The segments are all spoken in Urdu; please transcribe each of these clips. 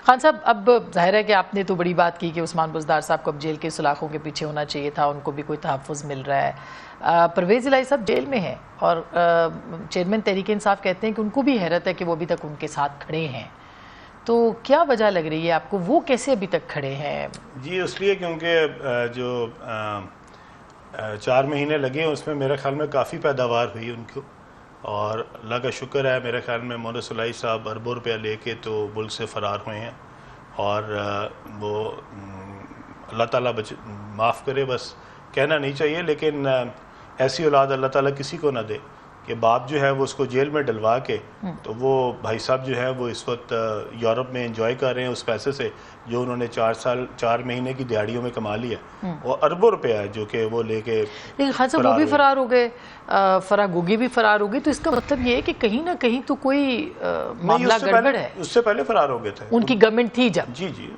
خان صاحب، اب ظاہر ہے کہ آپ نے تو بڑی بات کی کہ عثمان بزدار صاحب کو اب جیل کے سلاخوں کے پیچھے ہونا چاہیے تھا، ان کو بھی کوئی تحفظ مل رہا ہے۔ پرویز الہی صاحب جیل میں ہیں اور چیئرمین تحریک انصاف کہتے ہیں کہ ان کو بھی حیرت ہے کہ وہ ابھی تک ان کے ساتھ کھڑے ہیں، تو کیا وجہ لگ رہی ہے آپ کو، وہ کیسے ابھی تک کھڑے ہیں؟ جی اس لیے کیونکہ جو 4 مہینے لگے اس میں میرے خیال میں کافی پیداوار ہوئی ان کو، اور اللہ کا شکر ہے میرے خیال میں مونس الہی صاحب اربوں روپیہ لے کے تو ملک سے فرار ہوئے ہیں، اور وہ اللہ تعالیٰ معاف کرے، بس کہنا نہیں چاہیے، لیکن ایسی اولاد اللہ تعالیٰ کسی کو نہ دے کہ باپ جو ہے وہ اس کو جیل میں ڈلوا کے، تو وہ بھائی صاحب جو ہے وہ اس وقت یورپ میں انجوائے کر رہے ہیں اس پیسے سے جو انہوں نے 4 مہینے کی دیہڑیوں میں کما لیا، وہ اربوں روپیہ ہے جو کہ وہ لے کے لیکن خان صاحب وہ بھی فرار ہو گئے، فرح گوگی بھی فرار ہو گئی، تو اس کا مطلب یہ ہے کہ کہیں نہ کہیں تو کوئی معاملہ گڑبڑ ہے۔ اس سے پہلے فرار ہو گئے تھے، ان کی گورنمنٹ تھی جب؟ جی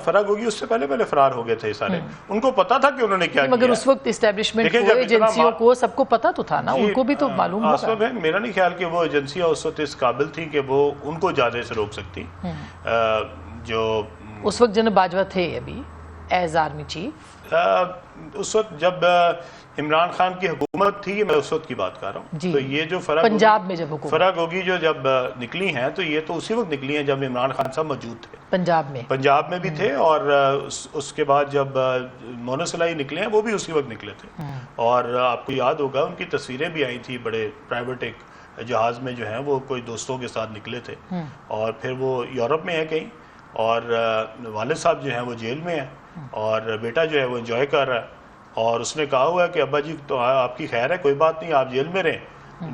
فرح گوگی اس سے پہلے فرار ہو گئے تھے سارے، ان کو پتا تھا کہ انہوں نے کیا کیا، مگر اس وقت اسٹیبلشمنٹ کو، ایجنسیوں کو، سب کو پتا تو تھا نا، ان کو بھی تو معلوم ہوگا۔ میرا نہیں خیال کہ وہ ایجنسیاں اس وقت اس قابل تھیں کہ وہ ان کو زیادہ سے روک سکتی، جو اس وقت جناب باجوہ تھے ابھی ایز آرمی چیف، اس وقت جب عمران خان کی حکومت تھی، میں اس وقت کی بات کر رہا ہوں، تو یہ جو پنجاب میں جب حکومت فرح گوگی جو جب نکلی ہیں تو یہ تو اسی وقت نکلی ہیں جب عمران خان صاحب موجود تھے، پنجاب میں بھی تھے، اور اس کے بعد جب مونس الہی نکلے ہیں وہ بھی اسی وقت نکلے تھے، اور آپ کو یاد ہوگا ان کی تصویریں بھی آئی تھی، بڑے پرائیویٹ ایک جہاز میں جو ہیں وہ کوئی دوستوں کے ساتھ نکلے تھے، اور پھر وہ یورپ میں ہیں کہیں، اور والد صاحب جو ہیں وہ جیل میں ہیں، اور بیٹا جو ہے وہ انجوائے کر رہا ہے، اور اس نے کہا ہوا ہے کہ ابا جی تو آپ کی خیر ہے، کوئی بات نہیں، آپ جیل میں رہیں،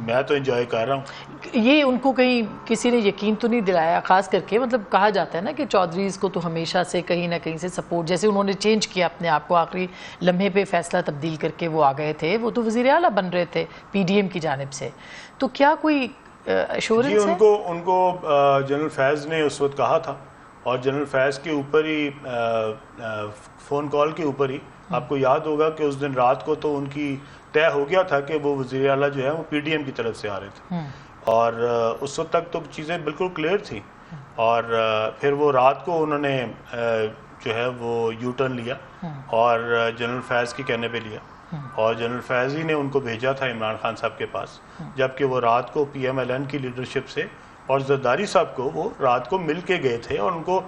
میں تو انجوائے کر رہا ہوں۔ یہ ان کو کہیں کسی نے یقین تو نہیں دلایا، خاص کر کے مطلب کہا جاتا ہے نا کہ چودھریز کو تو ہمیشہ سے کہیں نہ کہیں سے سپورٹ، جیسے انہوں نے چینج کیا اپنے آپ کو، آخری لمحے پہ فیصلہ تبدیل کر کے وہ آ گئے تھے، وہ تو وزیر اعلیٰ بن رہے تھے پی ڈی ایم کی جانب سے، تو کیا کوئی ایشورنس ہے؟ جی ان کو جنرل فیض نے اس وقت کہا تھا، اور جنرل فیض کے اوپر ہی فون کال کے اوپر ہی آپ کو یاد ہوگا کہ اس دن رات کو تو ان کی طے ہو گیا تھا کہ وہ وزیر اعلیٰ جو ہے وہ پی ڈی ایم کی طرف سے آ رہے تھے، اور اس وقت تک تو چیزیں بالکل کلیئر تھیں، اور پھر وہ رات کو انہوں نے جو ہے وہ یو ٹرن لیا اور جنرل فیض کے کہنے پہ لیا، اور جنرل فیض ہی نے ان کو بھیجا تھا عمران خان صاحب کے پاس، جبکہ وہ رات کو پی ایم ایل این کی لیڈرشپ سے اور زرداری صاحب کو وہ رات کو مل کے گئے تھے، اور ان کو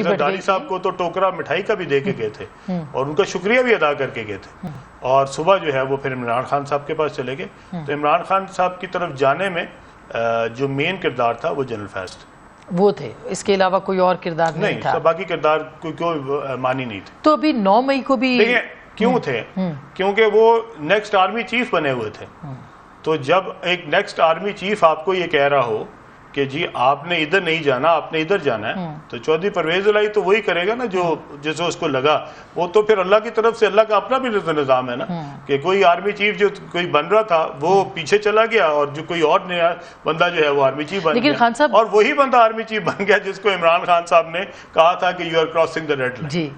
زرداری صاحب کو تو ٹوکرا مٹھائی کا بھی دے کے گئے تھے، اور ان کا شکریہ بھی ادا کر کے گئے تھے، اور صبح جو ہے وہ پھر عمران خان صاحب کے پاس چلے گئے، تو عمران خان صاحب کی طرف جانے میں جو مین کردار تھا وہ جنرل فیض تھے، وہ تھے، اس کے علاوہ کوئی اور کردار نہیں تھا، باقی کردار کوئی مانی نہیں تھے۔ تو ابھی 9 مئی کو بھی کیوں تھے؟ کیونکہ وہ نیکسٹ آرمی چیف بنے ہوئے تھے، تو جب ایک نیکسٹ آرمی چیف آپ کو یہ کہہ رہا ہو کہ جی آپ نے ادھر نہیں جانا، آپ نے ادھر جانا ہے، تو چودھری پرویز الہی تو وہی کرے گا نا جو جیسے اس کو لگا، وہ تو پھر اللہ کی طرف سے، اللہ کا اپنا بھی نظام ہے نا، کہ کوئی آرمی چیف جو کوئی بن رہا تھا وہ پیچھے چلا گیا، اور جو کوئی اور نیا بندہ جو ہے وہ آرمی چیف بن گیا، اور وہی بندہ آرمی چیف بن گیا جس کو عمران خان صاحب نے کہا تھا کہ you are crossing the red line.